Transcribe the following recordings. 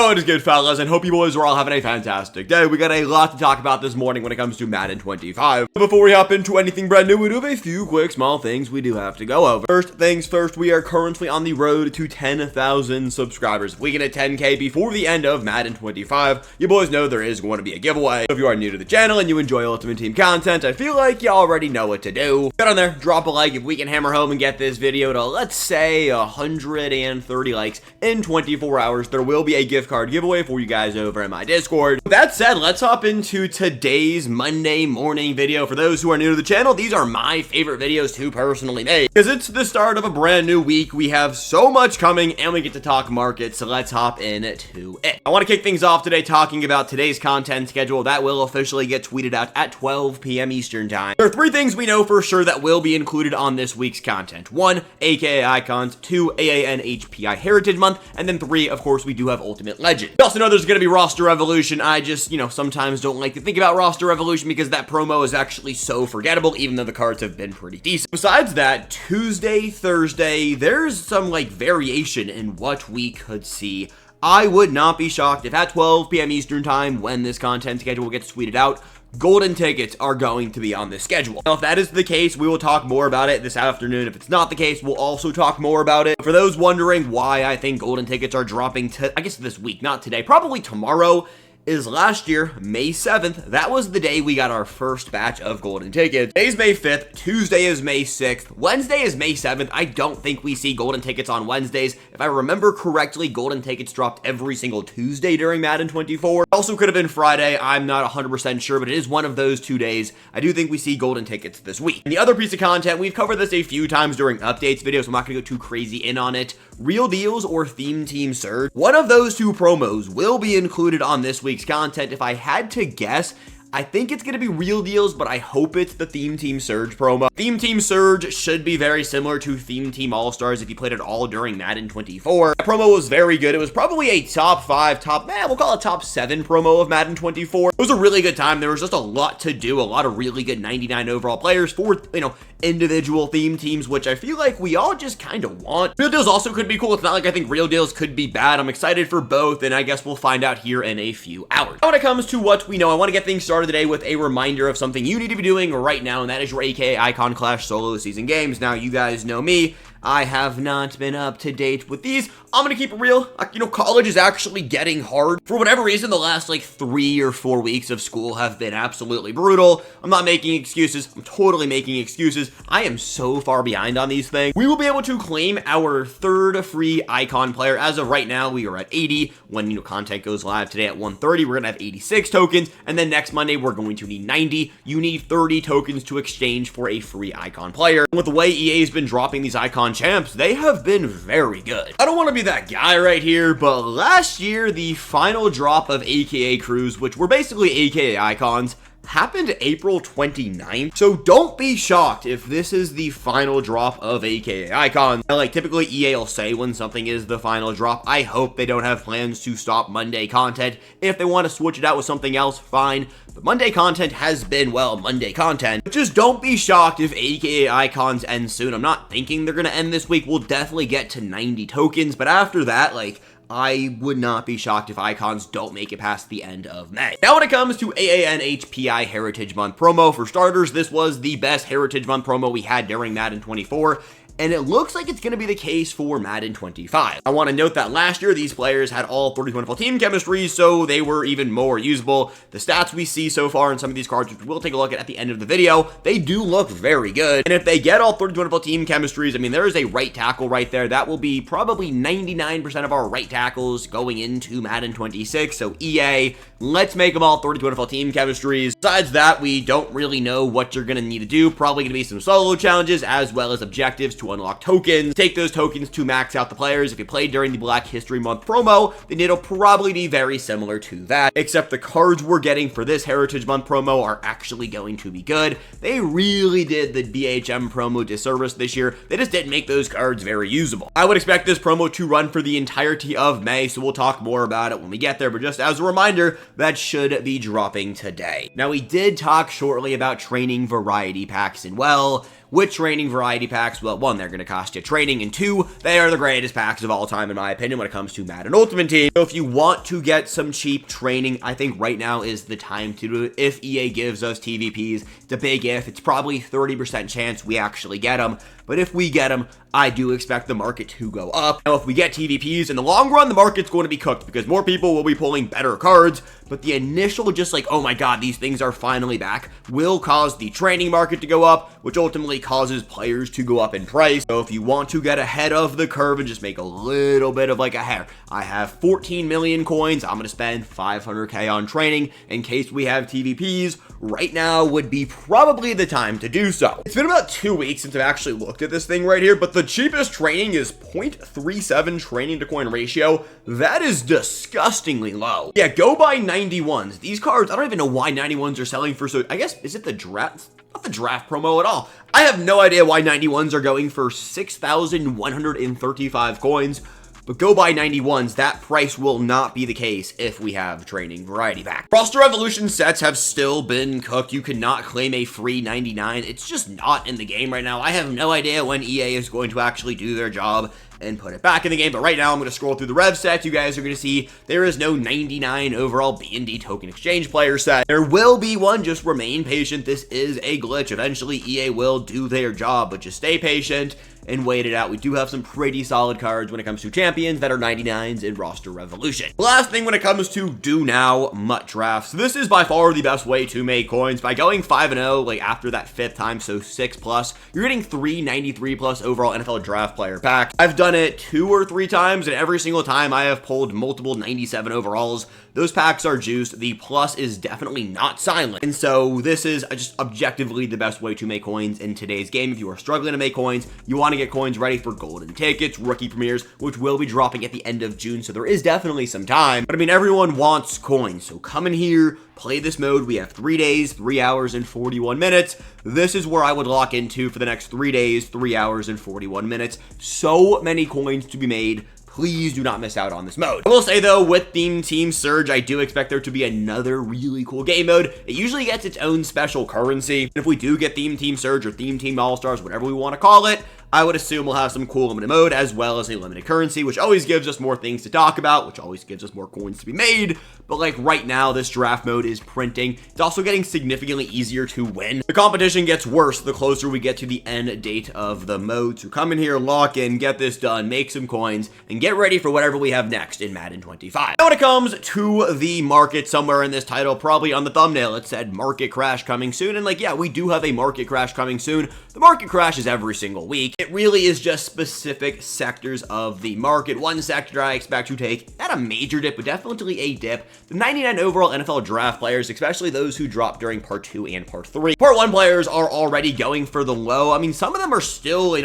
What is good, fellas, and hope you boys are all having a fantastic day. We got a lot to talk about this morning when it comes to Madden 25. Before we hop into anything brand new, we do have a few quick small things we do have to go over. First things first, we are currently on the road to 10,000 subscribers. If we get a 10K before the end of Madden 25, you boys know there is going to be a giveaway. So if you are new to the channel and you enjoy Ultimate Team content, I feel like you already know what to do. Get on there, drop a like if we can hammer home and get this video to, let's say, 130 likes in 24 hours. There will be a gift card giveaway for you guys over in my Discord. With that said, let's hop into today's Monday morning video. For those who are new to the channel, these are my favorite videos to personally make because it's the start of a brand new week. We have so much coming and we get to talk markets, so let's hop into it. I want to kick things off today talking about today's content schedule that will officially get tweeted out at 12 p.m. Eastern time. There are three things we know for sure that will be included on this week's content. 1, AKA Icons, 2, Aanhpi Heritage Month, and then 3, of course, we do have Ultimate Legend. We also know there's going to be roster evolution. I just, sometimes don't like to think about roster evolution because that promo is actually so forgettable, even though the cards have been pretty decent. Besides that, Tuesday, Thursday, there's some variation in what we could see. I would not be shocked if at 12 p.m. Eastern time, when this content schedule gets tweeted out, golden tickets are going to be on this schedule. Now, if that is the case, we will talk more about it this afternoon. If it's not the case, we'll also talk more about it. For those wondering why I think golden tickets are dropping I guess this week, not today, probably tomorrow, is last year, May 7th, that was the day we got our first batch of golden tickets. Today's May 5th, Tuesday is May 6th, Wednesday is May 7th. I don't think we see golden tickets on Wednesdays. If I remember correctly, golden tickets dropped every single Tuesday during Madden 24. Also could have been Friday, I'm not 100% sure, but it is one of those 2 days. I do think we see golden tickets this week. And the other piece of content, we've covered this a few times during updates videos, so I'm not going to go too crazy in on it. Real Deals or Theme Team Surge, one of those two promos will be included on this week's content. If I had to guess, I think it's going to be Real Deals, but I hope it's the Theme Team Surge promo. Theme Team Surge should be very similar to Theme Team All-Stars if you played it all during Madden 24. That promo was very good. It was probably a top 5, we'll call it top 7 promo of Madden 24. It was a really good time. There was just a lot to do, a lot of really good 99 overall players for, individual theme teams, which I feel like we all just kind of want. Real Deals also could be cool. It's not like I think Real Deals could be bad. I'm excited for both, and I guess we'll find out here in a few hours. Now, when it comes to what we know, I want to get things started today with a reminder of something you need to be doing right now, and that is your AKA Icon Clash solo season games. Now, you guys know me. I have not been up to date with these. I'm gonna keep it real. College is actually getting hard. For whatever reason, the last 3 or 4 weeks of school have been absolutely brutal. I'm not making excuses. I'm totally making excuses. I am so far behind on these things. We will be able to claim our third free icon player. As of right now, we are at 80. When, content goes live today at 1:30, we're gonna have 86 tokens. And then next Monday, we're going to need 90. You need 30 tokens to exchange for a free icon player. And with the way EA's been dropping these icon champs, they have been very good. I don't want to be that guy right here, but last year, the final drop of AKA crews, which were basically AKA icons, happened April 29th. So don't be shocked if this is the final drop of AKA icons. Now, typically EA will say when something is the final drop. I hope they don't have plans to stop Monday content. If they want to switch it out with something else, fine. But Monday content has been, Monday content. But just don't be shocked if AKA icons end soon. I'm not thinking they're going to end this week. We'll definitely get to 90 tokens. But after that, I would not be shocked if icons don't make it past the end of May. Now, when it comes to Aanhpi Heritage Month promo, for starters, this was the best Heritage Month promo we had during Madden 24. And it looks like it's going to be the case for Madden 25. I want to note that last year, these players had all 31 full team chemistries, so they were even more usable. The stats we see so far in some of these cards, which we'll take a look at the end of the video, they do look very good. And if they get all 31 full team chemistries, there is a right tackle right there. That will be probably 99% of our right tackles going into Madden 26. So EA, let's make them all 32 full team chemistries. Besides that, we don't really know what you're going to need to do. Probably going to be some solo challenges as well as objectives to unlock tokens. Take those tokens to max out the players. If you played during the Black History Month promo, then it'll probably be very similar to that, except the cards we're getting for this Heritage Month promo are actually going to be good. They really did the BHM promo disservice this year. They just didn't make those cards very usable. I would expect this promo to run for the entirety of May, so we'll talk more about it when we get there, but just as a reminder, that should be dropping today. Now, we did talk shortly about training variety packs, and with training variety packs. Well, one, they're going to cost you training, and two, they are the greatest packs of all time, in my opinion, when it comes to Madden Ultimate Team. So if you want to get some cheap training, I think right now is the time to do it. If EA gives us TVPs, it's a big if. It's probably 30% chance we actually get them. But if we get them, I do expect the market to go up. Now, if we get TVPs, in the long run, the market's going to be cooked because more people will be pulling better cards. But the initial just like, oh my god, these things are finally back, will cause the training market to go up, which ultimately causes players to go up in price. So if you want to get ahead of the curve and just make a little bit of like a hair, I have 14 million coins. I'm going to spend 500k on training in case we have TVPs. Right now would be probably the time to do so. It's been about 2 weeks since I've actually looked at this thing right here, but the cheapest training is 0.37 training to coin ratio. That is disgustingly low. Yeah, go buy 91s. These cards, I don't even know why 91s are selling for so, I guess, is it the draft? Not the draft promo at all. I have no idea why 91s are going for 6,135 coins. But go buy 91s, that price will not be the case if we have training variety pack. Roster Evolution sets have still been cooked. You cannot claim a free 99. It's just not in the game right now. I have no idea when EA is going to actually do their job and put it back in the game. But right now, I'm going to scroll through the rev sets. You guys are going to see there is no 99 overall B&D token exchange player set. There will be one. Just remain patient. This is a glitch. Eventually, EA will do their job, but just stay patient and wait it out. We do have some pretty solid cards when it comes to champions that are 99s in Roster Revolution. Last thing when it comes to do now MUT drafts. This is by far the best way to make coins. By going 5-0, like after that 5th time, so 6+, you're getting 3 93+ overall NFL draft player packs. I've done it 2 or 3 times, and every single time I have pulled multiple 97 overalls. Those packs are juiced. The plus is definitely not silent. And so this is just objectively the best way to make coins in today's game. If you are struggling to make coins, you want to get coins ready for golden tickets, rookie premieres, which will be dropping at the end of June. So there is definitely some time. But I mean, everyone wants coins. So come in here, play this mode. We have 3 days, 3 hours, and 41 minutes. This is where I would lock into for the next 3 days, 3 hours, and 41 minutes. So many coins to be made. Please do not miss out on this mode. I will say though, with Theme Team Surge, I do expect there to be another really cool game mode. It usually gets its own special currency. And if we do get Theme Team Surge or Theme Team All-Stars, whatever we want to call it, I would assume we'll have some cool limited mode as well as a limited currency, which always gives us more things to talk about, which always gives us more coins to be made. But like right now, this draft mode is printing. It's also getting significantly easier to win. The competition gets worse the closer we get to the end date of the mode. So come in here, lock in, get this done, make some coins, and get ready for whatever we have next in Madden 25. Now when it comes to the market, somewhere in this title, probably on the thumbnail, it said market crash coming soon. And like, yeah, we do have a market crash coming soon. The market crash is every single week. It really is just specific sectors of the market. One sector I expect to take, not a major dip, but definitely a dip. The 99 overall NFL draft players, especially those who dropped during part 2 and part 3. Part 1 players are already going for the low. I mean, some of them are still,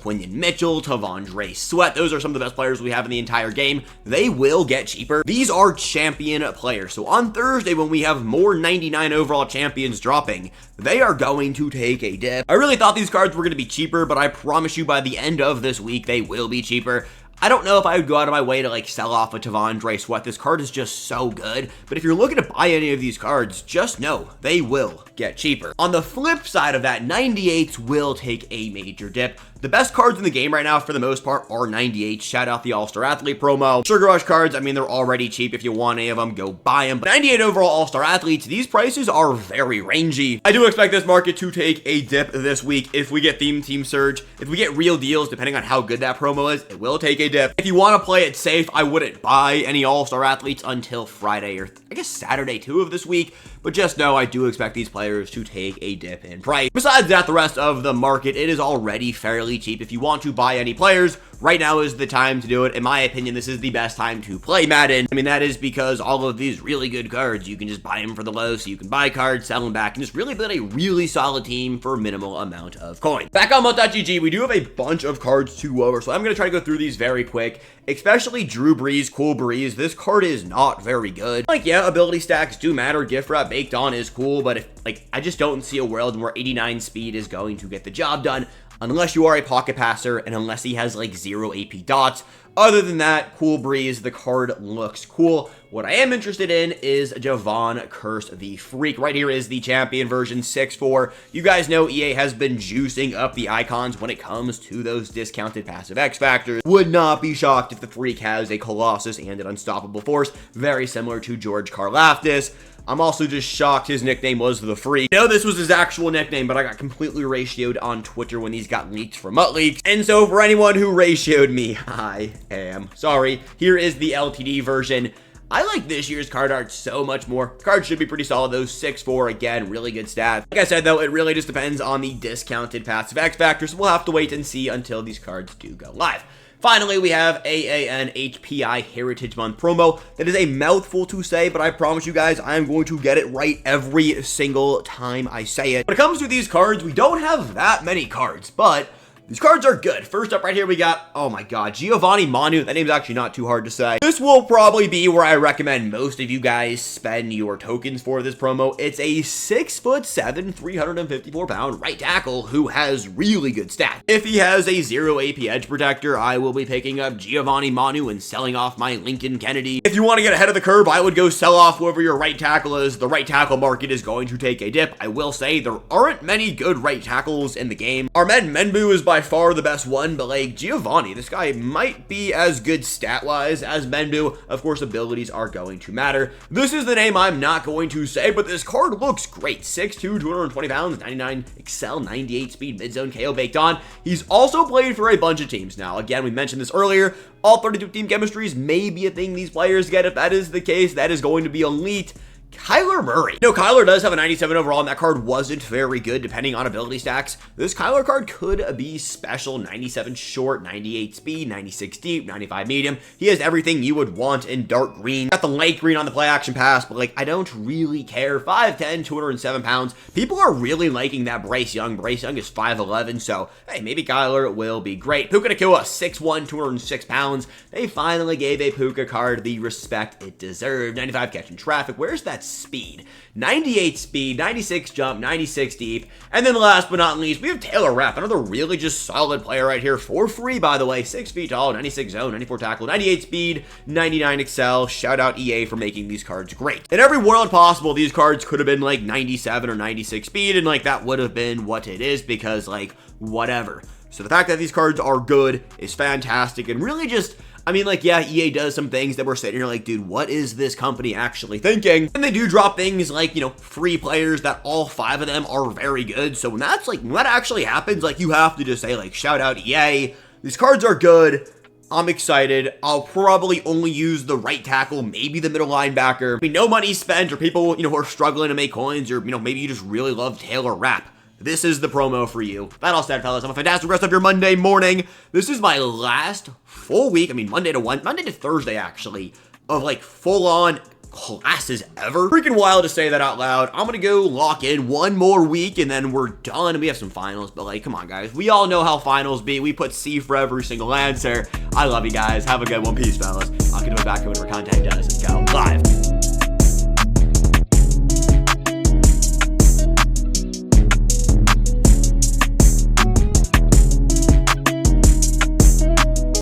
Quinion Mitchell, Tavondre Sweat. Those are some of the best players we have in the entire game. They will get cheaper. These are champion players. So on Thursday, when we have more 99 overall champions dropping, they are going to take a dip. I really thought these cards were going to be cheaper, but I promise you by the end of this week, they will be cheaper. I don't know if I would go out of my way to like sell off a Tavondre Sweat. This card is just so good. But if you're looking to buy any of these cards, just know they will get cheaper. On the flip side of that, 98s will take a major dip. The best cards in the game right now, for the most part, are 98. Shout out the All-Star Athlete promo. Sugar Rush cards, I mean, they're already cheap. If you want any of them, go buy them. But 98 overall All-Star Athletes, these prices are very rangy. I do expect this market to take a dip this week if we get Theme Team Surge. If we get real deals, depending on how good that promo is, it will take a dip. If you want to play it safe, I wouldn't buy any All-Star Athletes until Friday or I guess Saturday too of this week. But just know I do expect these players to take a dip in price. Besides that, the rest of the market, it is already fairly cheap. If you want to buy any players, right now is the time to do it. In my opinion, this is the best time to play Madden. I mean, that is because all of these really good cards, you can just buy them for the low, so you can buy cards, sell them back, and just really build a really solid team for a minimal amount of coin. Back on MUT.GG, we do have a bunch of cards to go over, so I'm going to try to go through these very quick, especially Drew Brees, Cool Breeze. This card is not very good. Like, yeah, ability stacks do matter. Gift wrap baked on is cool, but if, like, I just don't see a world where 89 speed is going to get the job done. unless you are a pocket passer and unless he has like 0 AP dots. Other than that, cool breeze. The card looks cool. What I am interested in is Javon Curse the Freak. Right here is the champion version 6-4. You guys know EA has been juicing up the icons when it comes to those discounted passive X factors. Would not be shocked if the Freak has a Colossus and an Unstoppable Force, very similar to George Karlaftis. I'm also just shocked his nickname was the Freak. I know this was his actual nickname, but I got completely ratioed on Twitter when these got leaked from Leaks. And so for anyone who ratioed me, I am sorry. Here is the LTD version. I like this year's card art so much more. Cards should be pretty solid though. 6-4, again, really good stats. Like I said though, it really just depends on the discounted passive X factor, so we'll have to wait and see until these cards do go live. Finally, we have Aanhpi Heritage Month promo. That is a mouthful to say, but I promise you guys, I am going to get it right every single time I say it. When it comes to these cards, we don't have that many cards, but these cards are good. First up right here, we got, oh my god, Giovanni Manu. That name's actually not too hard to say. This will probably be where I recommend most of you guys spend your tokens for this promo. It's a 6'7", 354-pound right tackle who has really good stats. If he has a 0 AP edge protector, I will be picking up Giovanni Manu and selling off my Lincoln Kennedy. If you want to get ahead of the curve, I would go sell off whoever your right tackle is. The right tackle market is going to take a dip. I will say there aren't many good right tackles in the game. Ahmed Menbu is by far the best one, but like Giovanni, this guy might be as good stat-wise as Menbu. Of course, abilities are going to matter. This is the name I'm not going to say, but this card looks great. 6'2", 220 pounds, 99 excel, 98 speed, mid-zone KO baked on. He's also played for a bunch of teams. Now, again, we mentioned this earlier. All 32 team chemistries may be a thing these players get. If that is the case, that is going to be elite. Kyler Murray. You know, Kyler does have a 97 overall, and that card wasn't very good depending on ability stacks. This Kyler card could be special. 97 short, 98 speed, 96 deep, 95 medium. He has everything you would want in dark green. Got the light green on the play action pass, but like, I don't really care. 5'10", 207 pounds. People are really liking that Bryce Young. Bryce Young is 5'11", so hey, maybe Kyler will be great. Puka Nacua, 6'1", 206 pounds. They finally gave a Puka card the respect it deserved. 95 catching traffic. Where's that speed? 98 speed, 96 jump, 96 deep. And then last but not least, we have Taylor Rapp, another really just solid player right here for free, by the way. 6 feet tall, 96 zone, 94 tackle, 98 speed, 99 excel. Shout out EA for making these cards great. In every world possible, these cards could have been like 97 or 96 speed, and like that would have been what it is because like whatever. So the fact that these cards are good is fantastic, and really just, I mean, like, yeah, EA does some things that we're sitting here like, dude, what is this company actually thinking? And they do drop things like, you know, free players that all 5 of them are very good. So when that's like, when that actually happens, like, you have to just say, like, shout out EA. These cards are good. I'm excited. I'll probably only use the right tackle, maybe the middle linebacker. I mean, no money spent, or people, you know, who are struggling to make coins, or, you know, maybe you just really love Taylor Rapp. This is the promo for you. That all said, fellas, have a fantastic rest of your Monday morning. This is my last full week, I mean, Monday to Thursday, actually, of like full-on classes ever. Freaking wild to say that out loud. I'm gonna go lock in one more week and then we're done. We have some finals, but like, come on, guys. We all know how finals be. We put C for every single answer. I love you guys. Have a good one. Peace, fellas. I'll get back to whatever content does. Let's go live.